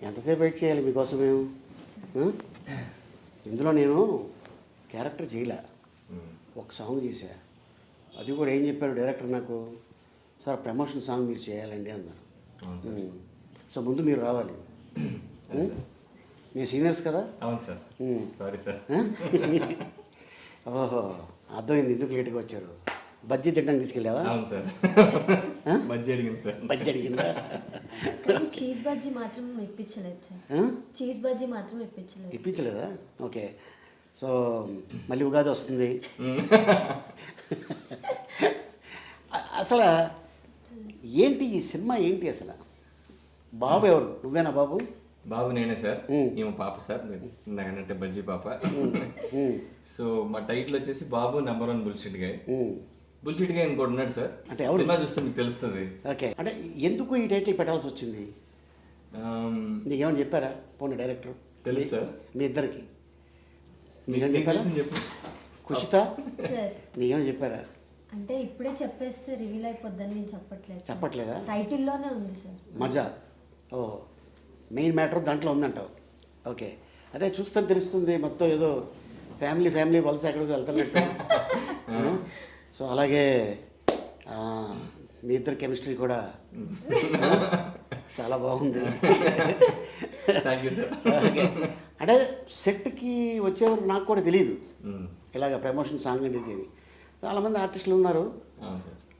ఎంతసేపు వెయిట్ చేయాలి మీకోసం మేము? ఇందులో నేను క్యారెక్టర్ చేయలే, ఒక సాంగ్ చేశా. అది కూడా ఏం చెప్పారు డైరెక్టర్ నాకు, సార్ ప్రమోషన్ సాంగ్ మీరు చేయాలండి అన్నారు. సో ముందు మీరు రావాలి, మీ సీనియర్స్ కదా. అవును సార్. Sorry sir. ఓహో, అర్థమైంది ఎందుకు లేట్గా వచ్చారు. బజ్జీ తిట్టడానికి తీసుకెళ్ళావా? అవును సార్. బజ్జీ అడిగింది సార్. బజ్జీ అడిగిందా? చీజ్ బజ్జీ మాత్రం ఇప్పించలేదు సార్. చీజ్ బజ్జీ మాత్రం ఇప్పించలేదు. ఇప్పించలేదా? ఓకే. సో మళ్ళీ ఉగాది వస్తుంది. అసలు ఏంటి ఈ సినిమా, ఏంటి అసలు? బాబు ఎవరు? నువ్వేనా బాబు? బాబు నేనే సార్. ఈమె పాప సార్, ఇందాకంటే బజ్జీ పాప. సో మా టైటిల్ వచ్చేసి బాబు #1 బుల్షిట్ గాయ్. బుల్షిట్ గాయ్ ఇంకోటి ఉన్నాడు సార్, అంటే ఎవరు సినిమా చూస్తే మీకు తెలుస్తుంది. ఓకే, అంటే ఎందుకు ఈ టైటిల్ పెట్టాల్సి వచ్చింది? నీకేమైనా చెప్పారా పోనీ డైరెక్టర్? తెలుసు సార్ మీ ఇద్దరికి. నీకేం చెప్పారా? చెప్పు కుషిత, నీకేమైనా చెప్పారా? అంటే ఇప్పుడే చెప్పేస్తే రివీల్ అయిపోద్దని నేను చెప్పట్లేదు. చెప్పట్లేదా? టైటిల్లోనే ఉంది సార్. మజా. ఓ, మెయిన్ మ్యాటర్ దాంట్లో ఉందంటావు. ఓకే, అదే చూస్తే తెలుస్తుంది మొత్తం ఏదో ఫ్యామిలీ వలస ఎక్కడికి వెళ్తున్నట్టు. సో అలాగే మీ ఇద్దరు కెమిస్ట్రీ కూడా చాలా బాగుంది. Thank you sir. ఓకే, అంటే సెట్కి వచ్చేవారు నాకు కూడా తెలియదు ఇలాగ ప్రమోషన్ సాంగ్ అనేది. చాలామంది ఆర్టిస్టులు ఉన్నారు.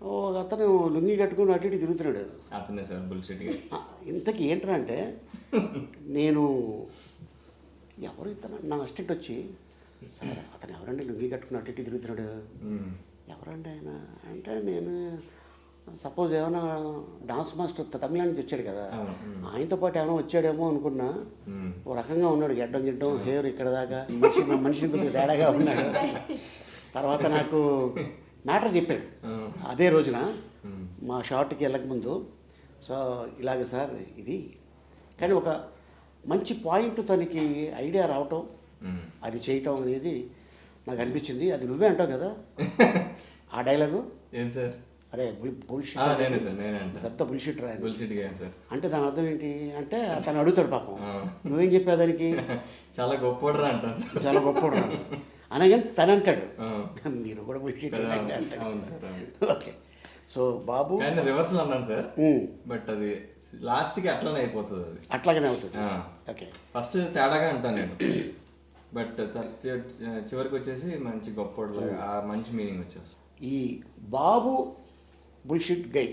ఓ అతను లుంగి కట్టుకుని అటు ఇటు తిరుగుతున్నాడు. అతనే సార్ బుల్షిట్. ఇంతకీ ఏంట్రా అంటే, నేను ఎవరు ఇతను నా అసిస్టెంట్ వచ్చి, సార్ అతను ఎవరండి లుంగి కట్టుకుని అటు ఇటు తిరుగుతున్నాడు, ఎవరండి ఆయన అంటే, నేను సపోజ్ ఏమైనా డాన్స్ మాస్టర్ తమిళ నుంచి వచ్చాడు కదా, ఆయనతో పాటు ఏమైనా వచ్చాడేమో అనుకున్నా. ఓ రకంగా ఉన్నాడు, గిడ్డం హెయిర్ ఇక్కడ దాకా, మనిషి కొద్దిగా తేడాగా ఉన్నాడు. తర్వాత నాకు మ్యాటర్ చెప్పాడు అదే రోజున మా షార్ట్కి వెళ్ళకముందు. సో ఇలాగ సార్ ఇది, కానీ ఒక మంచి పాయింట్ తనకి ఐడియా రావటం, అది చేయటం అనేది నాకు అనిపించింది. అది నువ్వే అంటావు కదా ఆ డైలాగు. ఏం సార్? అరే బుల్షిట్, పెద్ద బుల్షిట్ రా అంటే దాని అర్థం ఏంటి అంటే, తను అడుగుతాడు పాపం, నువ్వేం చెప్పావు దానికి? చాలా గొప్పోడ్రా అంటాను. చాలా గొప్పోడ్రా అనగానే తను అంటాడు, మీరు కూడా బుల్షిట్. ఓకే, సో బాబు రివర్స్ అన్నాను సార్, బట్ అది లాస్ట్ కి అట్లానే అయిపోతుంది. అది అట్లాగనే అవుతుంది. ఓకే, ఫస్ట్ తేడాగా అంటాను నేను, బట్ చివరికి వచ్చేసి మంచి గొప్పోడు, ఆ మంచి మీనింగ్ వచ్చేస్తుంది. ఈ బాబు బుల్షిట్ గై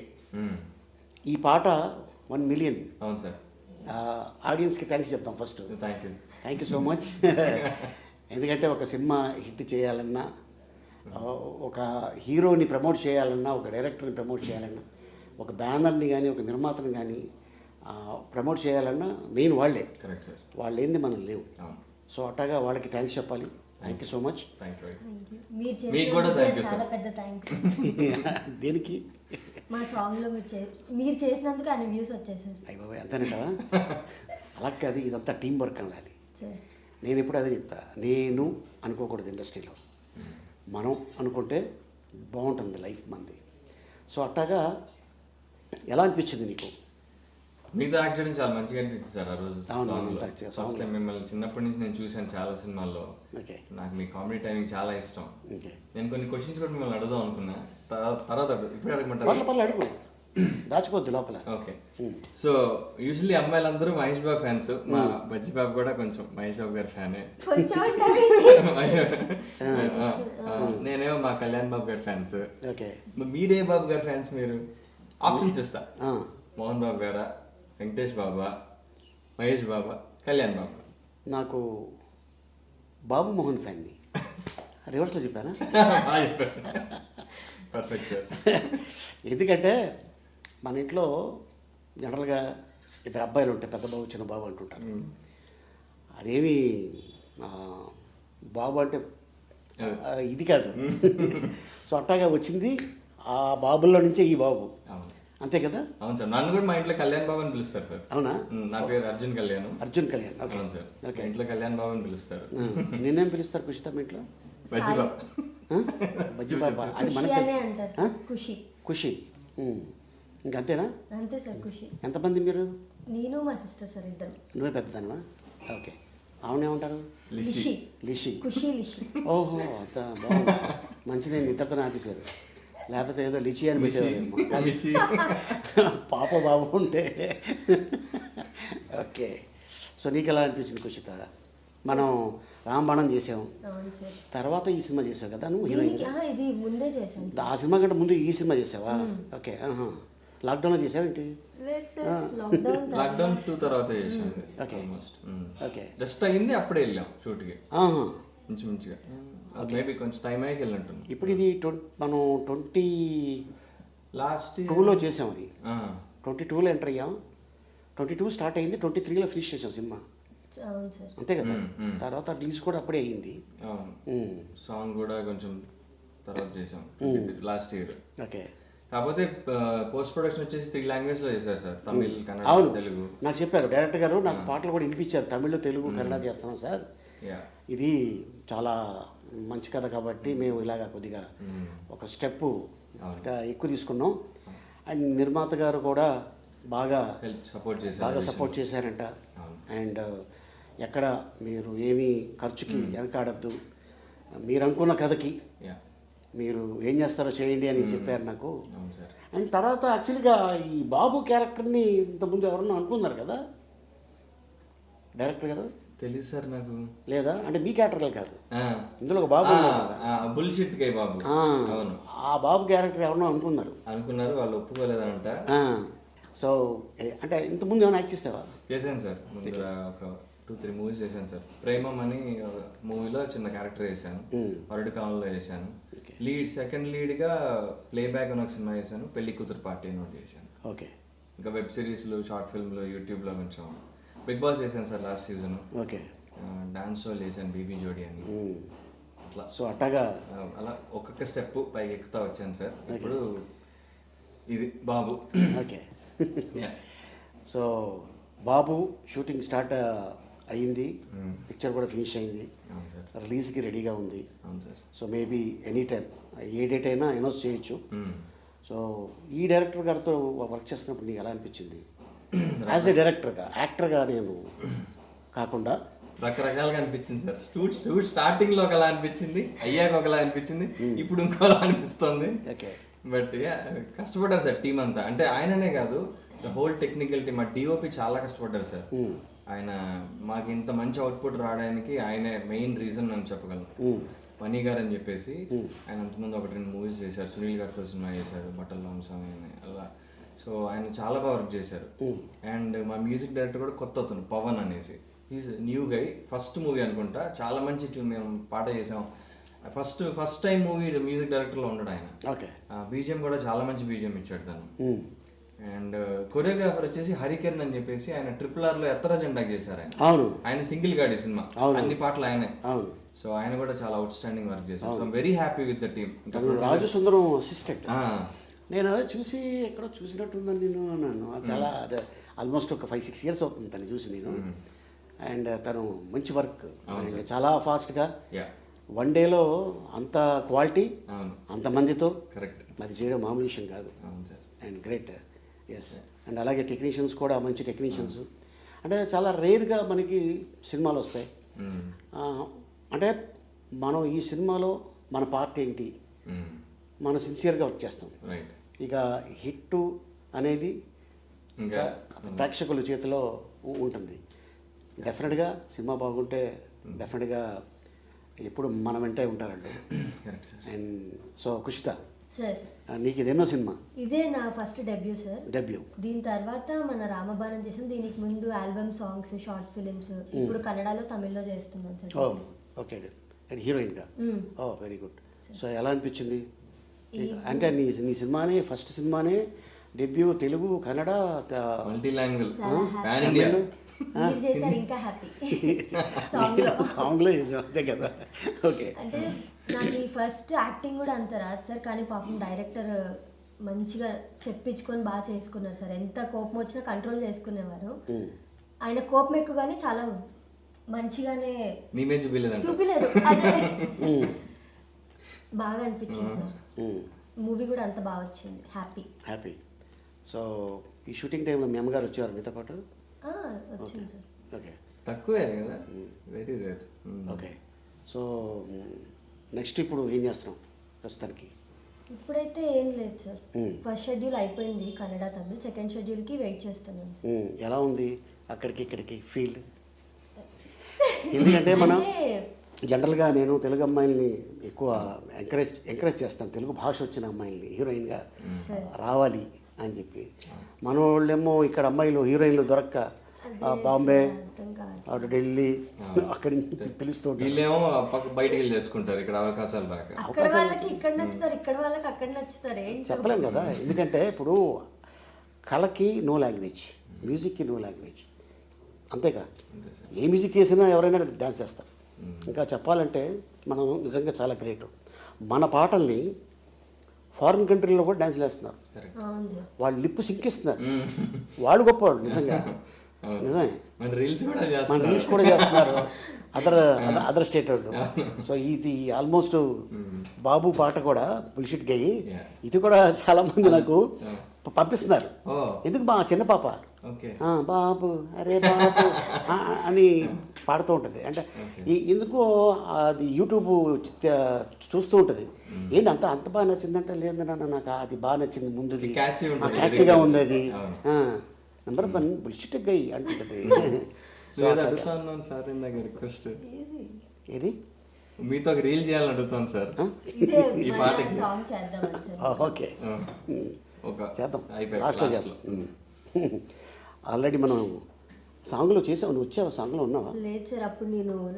ఈ పాట 1 మిలియన్. అవును సార్. ఆడియన్స్కి థ్యాంక్స్ చెప్తాం first. Thank you so much. ఎందుకంటే ఒక సినిమా హిట్ చేయాలన్నా, ఒక హీరోని ప్రమోట్ చేయాలన్నా, ఒక డైరెక్టర్ని ప్రమోట్ చేయాలన్నా, ఒక బ్యానర్ని కానీ ఒక నిర్మాతను కానీ ప్రమోట్ చేయాలన్నా మెయిన్ వాళ్ళే. Correct sir. వాళ్ళు ఏంది మనం లేవు. సో అట్టగా వాళ్ళకి థ్యాంక్స్ చెప్పాలి. Thank you so much. చాలా పెద్ద థ్యాంక్స్. దేనికి? మా సాంగ్లో మీరు చేసినందుకు అన్ని వ్యూస్ వచ్చేసారు. అయ్య బాబాయ్, అంతేనే కదా. అలా కాదు, ఇదంతా టీం వర్క్ అనాలి. నేను ఎప్పుడు అదే చెప్తా, నేను అనుకోకూడదు ఇండస్ట్రీలో, మనం అనుకుంటే బాగుంటుంది లైఫ్ మంది. సో అట్టాగా ఎలా అనిపించింది నీకు? మీతో యాక్ట్ చేయడం చాలా మంచిగా అనిపించింది సార్ ఆ రోజు. ఫస్ట్ టైం మిమ్మల్ని చిన్నప్పటి నుంచి నేను చూశాను చాలా సినిమాల్లో. నాకు మీ కామెడీ టైమింగ్ చాలా ఇష్టం. నేను కొన్ని క్వశ్చన్స్ కూడా మిమ్మల్ని అడుగుదాం అనుకున్నా, తర్వాత ఇప్పుడు అడగమంటారు. అడుగు, దాచుకోవద్దు లోపల. ఓకే, సో యూజువల్లీ అమ్మాయిలందరూ మహేష్ బాబు ఫ్యాన్స్. మా బజ్జీ బాబు కూడా కొంచెం మహేష్ బాబు గారి ఫ్యానే. నేనేమో మా కళ్యాణ్ బాబు గారి ఫ్యాన్స్. మీరే బాబు గారి ఫ్యాన్స్? మీరు ఆప్షన్స్ ఇస్తా, మోహన్ బాబు గారా, వెంకటేష్ బాబా, మహేష్ బాబా, కళ్యాణ్ బాబా? నాకు బాబు మోహన్ ఫ్యాన్ని. రివర్స్లో చెప్పానా? Perfect sir. ఎందుకంటే మన ఇంట్లో జనరల్గా 2 అబ్బాయిలు ఉంటాయి, పెద్ద బాబు చిన్న బాబు అంటుంటారు. అదేమి బాబు అంటే ఇది కాదు. సో అట్టాగా వచ్చింది ఆ బాబుల్లో నుంచే ఈ బాబు, అంతే కదా? అవును సార్. నన్ను కూడా మా ఇంట్లో కళ్యాణ్ బాబు అని పిలుస్తారు సార్. అవునా? నా పేరు Arjun Kalyan. Okay sir. Okay, ఇంట్లో కళ్యాణ్ బాబు అని పిలుస్తారు. నేనేం పిలుస్తారు కుషిత మీ ఇంట్లో? బజ్జీ బాబు. బజ్జీ బాబా, అది మనకి ఖుషి. ఖుషి. ఇంకంతేనా? అంతే సార్ ఖుషి. ఎంతమంది మీరు? నేను మా సిస్టర్ సార్ ఇద్దరు. నువ్వే పెద్దదానివా? ఓకే. ఆవిడేమంటారు? లిషి. లిషి. ఖుషి లిషి. ఓహో, అంత బాగుంది. మంచిదే, ఇద్దరితో ఆపేశారు. లేకపోతే ఏదో లిచి అని పెట్టేవారేమో. పాప బాబు ఉంటే. ఓకే. సో నీకు ఎలా అనిపించింది కుషిత? మనం రాంబాణం చేసాం, అవును సార్. తర్వాత ఈ సినిమా చేసావు కదా నువ్వు హీరోయిన్. ఇది ముందే చేశాను. ఆ సినిమా కంటే ముందు ఈ సినిమా చేసావా? ఓకే. లాక్డౌన్లో చేసావేంటి? లాక్డౌన్ 2 తర్వాత చేసాను. ఓకే. Almost okay. జస్ట్ అయింది, అప్పుడే వెళ్ళాం షూట్కి మంచిగా. మేబీ కొంచెం టైం అయ్యి వెళ్ళినట్టుంది. ఇప్పుడు ఇది మనం 22 లాస్ట్ చేసాం. అది 22లో ఎంటర్ అయ్యాం. 22 స్టార్ట్ అయింది, 23లో ఫినిష్ చేసాం సినిమా. అవును సార్. అంతే కదా. తర్వాత రిలీజ్ కూడా అప్పుడే అయ్యింది. సాంగ్ కూడా కొంచెం తర్వాత చేసాం లాస్ట్ ఇయర్. ఓకే. కాకపోతే పోస్ట్ ప్రొడక్షన్ వచ్చేసి 3 లాంగ్వేజ్ లో చేశారు సార్, తమిళ్, కన్నడ, తెలుగు. నాకు చెప్పారు డైరెక్టర్ గారు, నాకు పాటలు కూడా వినిపించారు. తమిళ్, తెలుగు, కన్నడ చేస్తున్నాం సార్, ఇది చాలా మంచి కథ కాబట్టి మేము ఇలాగా కొద్దిగా ఒక స్టెప్ ఎక్కువ తీసుకున్నాం. అండ్ నిర్మాత గారు కూడా బాగా సపోర్ట్ చేశారంట. అండ్ ఎక్కడ మీరు ఏమీ ఖర్చుకి వెనకాడద్దు, మీరు అనుకున్న కథకి మీరు ఏం చేస్తారో చేయండి అని చెప్పారు నాకు. అండ్ తర్వాత యాక్చువల్గా ఈ బాబు క్యారెక్టర్ని ఇంతకుముందు ఎవరన్నా అనుకున్నారు కదా డైరెక్టర్ గారు? తెలియదు సార్ నాకు. లేదా అంటే మీ క్యారెక్టర్ కాదు, ఇందులో ఒక బాబు బుల్షిట్ కే బాబు. అవును, ఆ బాబు క్యారెక్టర్ ఎవరన్నా అనుకున్నారు, వాళ్ళు ఒప్పుకోలేదంట. సో అంటే ఇంతకుముందు ఏమైనా యాక్ట్ చేసావా? చేశాను సార్, ముందు ఒక 2-3 మూవీస్ చేశాను సార్. ప్రేమం అని మూవీలో చిన్న క్యారెక్టర్ చేశాను, వరడు కాలంలో చేశాను. సెకండ్ లీడ్గా ప్లేబ్యాక్ అని ఒక సినిమా చేశాను, పెళ్లి కూతురు పార్టీ అని ఒకటి చేశాను. ఓకే. ఇంకా వెబ్ సిరీస్లు, షార్ట్ ఫిల్మ్లు, యూట్యూబ్లో కొంచెం. బిగ్ బాస్ చేశాను sir last season. Okay. Dance show చేశాను, బీబీ జోడి అని. అట్లా సో అట్టగా అలా ఒక్కొక్క స్టెప్ పైకి ఎక్కుతా వచ్చాను సార్. ఇప్పుడు ఇది బాబు. ఓకే. సో బాబు షూటింగ్ స్టార్ట్ అయ్యింది, పిక్చర్ కూడా ఫినిష్ అయింది, రిలీజ్కి రెడీగా ఉంది. సో మేబీ ఎనీ టైం ఏ డేట్ అయినా అనౌన్స్ చేయొచ్చు. సో ఈ డైరెక్టర్ గారితో వర్క్ చేస్తున్నప్పుడు నీకు ఎలా అనిపించింది? యాజ్ ఏ డైరెక్టర్గా, యాక్టర్గా నేను కాకుండా రకరకాలుగా అనిపించింది సార్. షూట్ స్టార్టింగ్ లో ఒకలా అనిపించింది, అయ్యాక ఒకలా అనిపించింది, ఇప్పుడు ఇంకోలా అనిపిస్తుంది. ఓకే. బట్ కష్టపడ్డారు సార్ టీం అంతా. అంటే ఆయననే కాదు, ద హోల్ టెక్నికల్ టీమ్, ఆ డిఓపి చాలా కష్టపడ్డారు సార్. ఆయన మాకు ఇంత మంచి అవుట్పుట్ రావడానికి ఆయనే మెయిన్ రీజన్ అని చెప్పగలను. మనీ గారు అని చెప్పేసి ఆయన అంతకుముందు 1-2 మూవీస్ చేశారు, సునీల్ గారితో సినిమా చేశారు, బట్టల రామస్వామి అని అలా. సో ఆయన చాలా బాగా వర్క్ చేశారు. అండ్ మా మ్యూజిక్ డైరెక్టర్ కూడా కొత్త అతను, పవన్ అనేసి, is new guy. First movie అనుకుంటా, చాలా మంచి మేము పాట చేసాం. ఫస్ట్ టైం మూవీ మ్యూజిక్ డైరెక్టర్లో ఉన్నాడు ఆయన. ఓకే. బీజిఎం కూడా చాలా మంచి బీజిఎం ఇచ్చాడు తను. అండ్ కొరియోగ్రాఫర్ వచ్చేసి హరికిరణ్ అని చెప్పేసి, ఆయన RRR లో ఎత్తర జెండా చేశారు ఆయన. ఆయన సింగిల్ గాడి సినిమా, అన్ని పాటలు ఆయనే. సో ఆయన కూడా చాలా అవుట్ స్టాండింగ్ వర్క్ చేశారు. So very happy with the team. Raju Sundaram assistant నేను చూసి ఎక్కడో చూసినట్టుందని నేను అన్నాను. చాలా ఆల్మోస్ట్ ఒక 5-6 ఇయర్స్ అవుతుంది తను చూసి నేను. అండ్ తను మంచి వర్క్, చాలా ఫాస్ట్గా 1 డేలో అంత క్వాలిటీ, అంతమందితో కరెక్ట్, అది చేయడం మామూలు విషయం కాదు. And great. ఎస్. అండ్ అలాగే టెక్నీషియన్స్ కూడా మంచి టెక్నీషియన్స్. అంటే చాలా రేర్గా మనకి సినిమాలు వస్తాయి. అంటే మనం ఈ సినిమాలో మన పార్ట్ ఏంటి, మనం సిన్సియర్గా వర్క్ చేస్తాం. ఇక హిట్ అనేది ఇంకా ప్రేక్షకుల చేతిలో ఉంటుంది. డెఫినెట్గా సినిమా బాగుంటే డెఫినెట్గా ఎప్పుడు మన వెంటే ఉంటారండి. అండ్ సో కుషిత, నీకు ఇది ఎన్నో సినిమా? ఇదే నా ఫస్ట్ డెబ్యూ సార్. డెబ్యూ. దీని తర్వాత మన రామబాణం చేసాం. దీనికి ముందు ఆల్బమ్ సాంగ్స్, షార్ట్ ఫిలిమ్స్, ఇప్పుడు కన్నడలో, తమిళ్లో చేస్తున్నాను సార్. ఓకే. అండ్ హీరోయిన్గా. Very good. సో ఎలా అనిపించింది? అంటే నీ సినిమానే, ఫస్ట్ సినిమానే debut, Telugu, Kannada, multi language, ఇంకా హ్యాపీ. సాంగ్లో చేసాం అంతే కదా. ఓకే. అంటే నాకు ఈ ఫస్ట్ యాక్టింగ్ కూడా అంత రాదు సార్, కానీ పాపం డైరెక్టర్ మంచిగా చెప్పించుకొని బాగా చేసుకున్నారు సార్. ఎంత కోపం వచ్చినా కంట్రోల్ చేసుకునేవారు. ఆయన కోపం ఎక్కువగానే చాలా మంచిగానే చూపిలేదు. అదే బాగా అనిపించింది సార్. మూవీ కూడా అంత బాగా వచ్చింది. హ్యాపీ. సో ఈ షూటింగ్ టైంలో మీ అమ్మగారు వచ్చేవారు మీతో పాటు? వచ్చింది సార్. ఓకే తక్కువే కదా, very rare. Okay. So next ఇప్పుడు ఏం చేస్తున్నాం ప్రస్తుతానికి? ఇప్పుడైతే ఏం లేదు సార్. ఫస్ట్ షెడ్యూల్ అయిపోయింది కన్నడ తమిళ్, సెకండ్ షెడ్యూల్కి వెయిట్ చేస్తున్నాను సార్. ఎలా ఉంది అక్కడికి ఇక్కడికి ఫీల్? ఎందుకంటే మనం జనరల్గా నేను తెలుగు అమ్మాయిల్ని ఎక్కువ ఎంకరేజ్ చేస్తాను, తెలుగు భాష వచ్చిన అమ్మాయిల్ని హీరోయిన్గా రావాలి అని చెప్పి. మన వాళ్ళేమో ఇక్కడ అమ్మాయిలు హీరోయిన్లు దొరక్క బాంబే, అటు ఢిల్లీ అక్కడి నుంచి పిలుస్తూ వీళ్ళేమో బయటికి వెళ్ళి చేసుకుంటారు, ఇక్కడ అవకాశాలు రాక. అక్కడ వాళ్ళకి ఇక్కడ నచ్చుతారు, ఇక్కడ వాళ్ళకి అక్కడ నచ్చుతారు, చెప్పలేం కదా. ఎందుకంటే ఇప్పుడు కళకి నో లాంగ్వేజ్, మ్యూజిక్కి నో లాంగ్వేజ్, అంతేగా. ఏ మ్యూజిక్ వేసినా ఎవరైనా డ్యాన్స్ చేస్తారు. ఇంకా చెప్పాలంటే మనం నిజంగా చాలా గ్రేట్. మన పాటల్ని ఫారిన్ కంట్రీలో కూడా డ్యాన్స్లు వేస్తున్నారు, వాళ్ళు లిప్పు సింకిస్తున్నారు, వాళ్ళు గొప్పవాళ్ళు నిజంగా. నిజమే, మన రీల్స్ కూడా చేస్తున్నారు అదర్ స్టేట్ వాళ్ళు. సో ఇది ఆల్మోస్ట్ బాబు పాట కూడా బుల్షిట్ గయి, ఇది కూడా చాలా మంది నాకు పంపిస్తున్నారు. ఎందుకు మా చిన్న పాప బాబు అరే బాబు అని పాడుతూ ఉంటుంది. అంటే ఎందుకో అది యూట్యూబ్ చూస్తూ ఉంటుంది. ఏంటి అంత బాగా నచ్చిందంటే, లేదు నాన్న నాకు అది బాగా నచ్చింది, ముందుది క్యాచీగా ఉంది, అది నెంబర్ 1 బుల్షిట్ గై అంటుంటుంది. ఏది మీతో ఒక రీల్ చేయాలని అడుగుతాను సార్ ఈ పాటకి. ఓకే చేద్దాం, లాస్ట్లో చేద్దాం. ఆల్రెడీ మనం సాంగ్లో చేసావు, నువ్వు వచ్చావు సాంగ్లో ఉన్నావా? లేదు సార్, అప్పుడు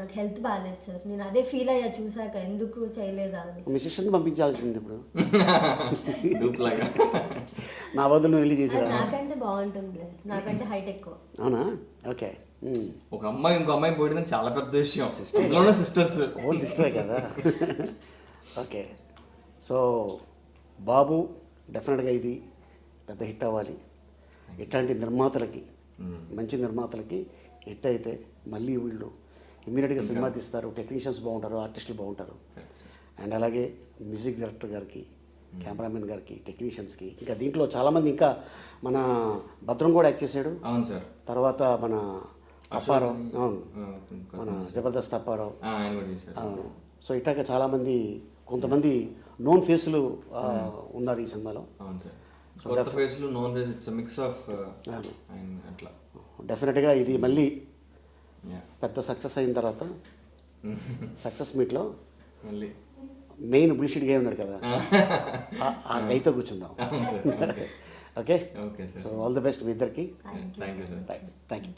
నాకు హెల్త్ బాగాలేదు సార్, నేను అదే ఫీల్ అయ్యా చూసాక, ఎందుకు చేయలేదా అని. మీ సిస్టర్ని పంపించాల్సింది ఇప్పుడు నా బదులు నువ్వు వెళ్ళి చేసావా? నాకంటే బాగుంటుంది, నాకంటే హైట్ ఎక్కువ. అవునా? ఓకే. ఒక అమ్మాయి ఇంకో అమ్మాయి పోయడం చాలా పెద్ద విషయం, సిస్టర్స్ ఓన్ సిస్టరే కదా. ఓకే. సో బాబు డెఫినెట్గా ఇది పెద్ద హిట్ అవ్వాలి. ఇట్లాంటి నిర్మాతలకి, మంచి నిర్మాతలకి హిట్ అయితే మళ్ళీ వీళ్ళు ఇమ్మీడియట్గా సినిమా తీస్తారు, టెక్నీషియన్స్ బాగుంటారు, ఆర్టిస్టులు బాగుంటారు. అండ్ అలాగే మ్యూజిక్ డైరెక్టర్ గారికి, కెమెరామెన్ గారికి, టెక్నీషియన్స్కి, ఇంకా దీంట్లో చాలామంది, ఇంకా మన భద్రం కూడా యాక్ట్ చేశాడు. అవును సార్. తర్వాత మన అప్పారావు, అవును, మన జబర్దస్త్ అప్పారావు, అవును. సో ఇట్లాగా చాలామంది, కొంతమంది నోన్ ఫేస్లు ఉన్నారు ఈ సినిమాలో. అవును సార్. కొత్త ఫేస్లు, known face, it's mix of అట్లా. డెఫినెట్గా ఇది మళ్ళీ పెద్ద సక్సెస్ అయిన తర్వాత సక్సెస్ మీట్లో మళ్ళీ మెయిన్ బుల్షిట్ గా ఉన్నాడు కదా, ఆ గైతో కూర్చుందాం. Okay. So all the best మీ ఇద్దరికి. Thank you sir. Thank you.